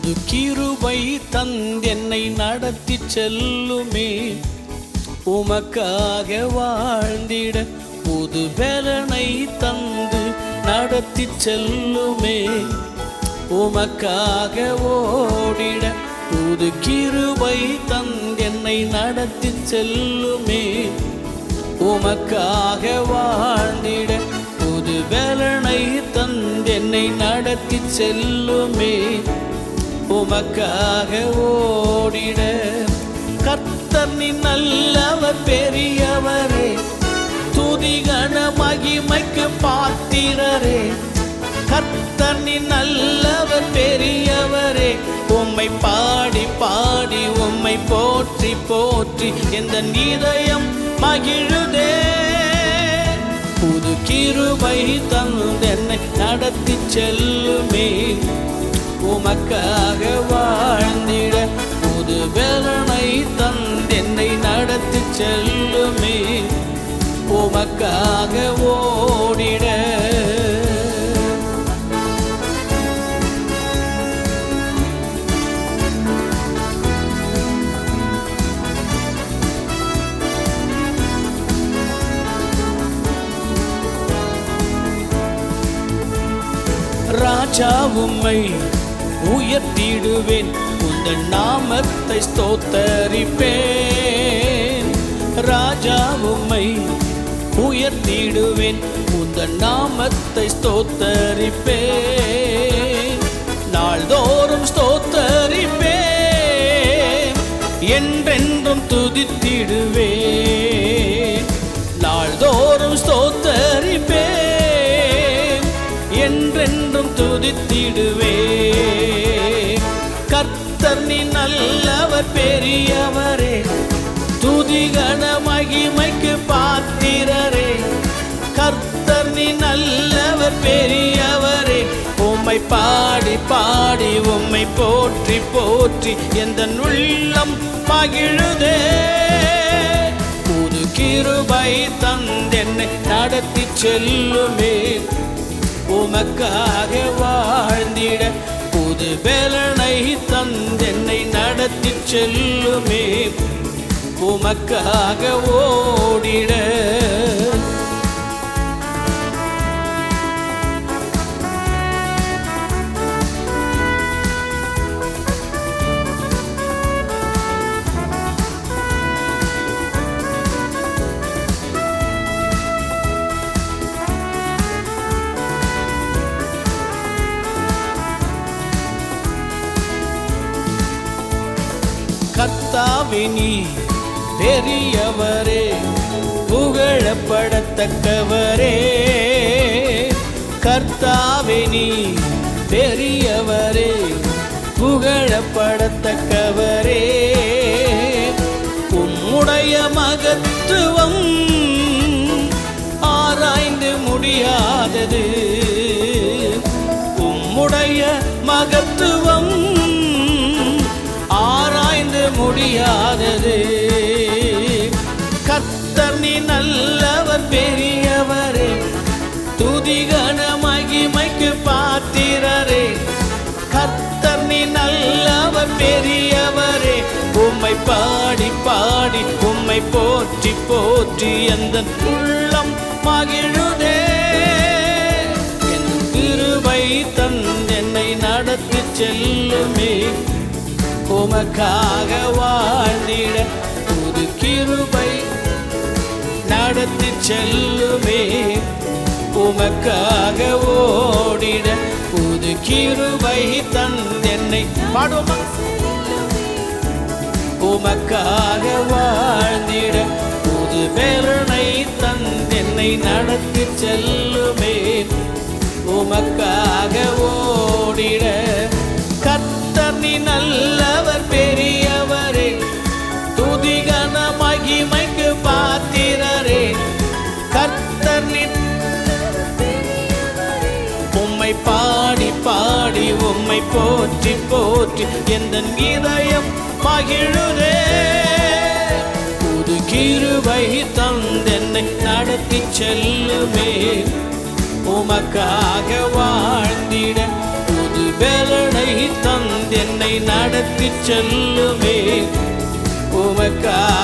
புது கிருபை தந்தென்னை நடத்தி செல்லுமே. உமக்காக வாழ்ந்திட புது பலனை தந்து நடத்தி செல்லுமே. உமக்காக ஓடிட புது கிருபை தந்தென்னை நடத்தி செல்லுமே. உமக்காக வாழ்ந்திட புது பலனை தந்தென்னை நடத்தி செல்லுமே. உமக்காக ஓடிட கர்த்தர் நீ நல்லவர் பெரியவரே, துதிகன மகிமைக்கு பாத்திரரே. கர்த்தர் நீ நல்லவர் பெரியவரே, உம்மை பாடி பாடி உம்மை போற்றி போற்றி எந்த இதயம் மகிழுதே. புது கிருபை தந்தென்னை நடத்தி செல்லுமே. உமக்காக வாழ்ந்திட புது பலனை தந்தென்னை நடத்தி செல்லுமே. உமக்காக ஓடிட ராஜா உம்மை உயர்த்திடுவேன், உந்தன் நாமத்தை ஸ்தோத்தரிப்பேன். ராஜா உம்மை உயர்த்திடுவேன், உந்தன் நாமத்தை ஸ்தோத்தரிப்பேன். நாள்தோறும் ஸ்தோத்தரிப்பேன், என்றென்றும் துதித்திடுவேன். நாள்தோறும் ஸ்தோத்தரிப்பேன், என்றென்றும் துதித்திடுவே. கர்த்தர் நீ நல்லவர் பெரியவரே, துதிகன மகிமைக்கு பாத்திரரே. கர்த்தர் நீ நல்லவர் பெரியவரே, உம்மை பாடி பாடி உம்மை போற்றி போற்றி எந்த உள்ளம் மகிழுதே. புது கிருபை தந்தென்னை நடத்தி செல்லுமே. உமக்காக வாழ்ந்திட புது பலனை தந்தென்னை நடத்தி செல்லுமே. உமக்காக ஓடிட கர்த்தாவே நீ பெரியவரே, புகழப்படத்தக்கவரே. கர்த்தாவே நீ பெரியவரே, புகழப்படத்தக்கவரே. உம்முடைய மகத்துவம் ஆராய்ந்து முடியாதது. உம்முடைய மகத்துவம் ஆராய்ந்து முடியாதது. கர்த்தர் நீ நல்லவர் பெரியவரே, துதிகன மகிமைக்கு பாத்திரரே. கர்த்தர் நீ நல்லவர் பெரியவரே, உம்மை பாடி பாடி உம்மை போற்றி போற்றி எந்த உள்ளம் மகிழுதே. என் கிருபை தந்தென்னை நடத்தி செல்லுமே. உமக்காக வாழ்ந்திட புது கிருபை நடத்தி செல்லுமே. உமக்காக ஓடிட புது கிருபை தந்தென்னை பாடுமா. உமக்காக வாழ்ந்திட புது பலனை தந்தென்னை நடத்தி செல்லுமே. உமக்காக ஓடிட கர்த்தர் நீ நல்லவர் பெரியவரே, துதிகன மகிமைக்கு பாத்திரரே. கர்த்தர் நீ உம்மை பாடி பாடி உம்மை போற்றி போற்றி எந்த இதயம் மகிழுதே. புது கிருபை தந்தென்னை நடத்தி செல்லுமே. உமக்காக வாழ்ந்திட புது பலனை தந்தென்னை நடத்தி செல்லுமே உமக்காக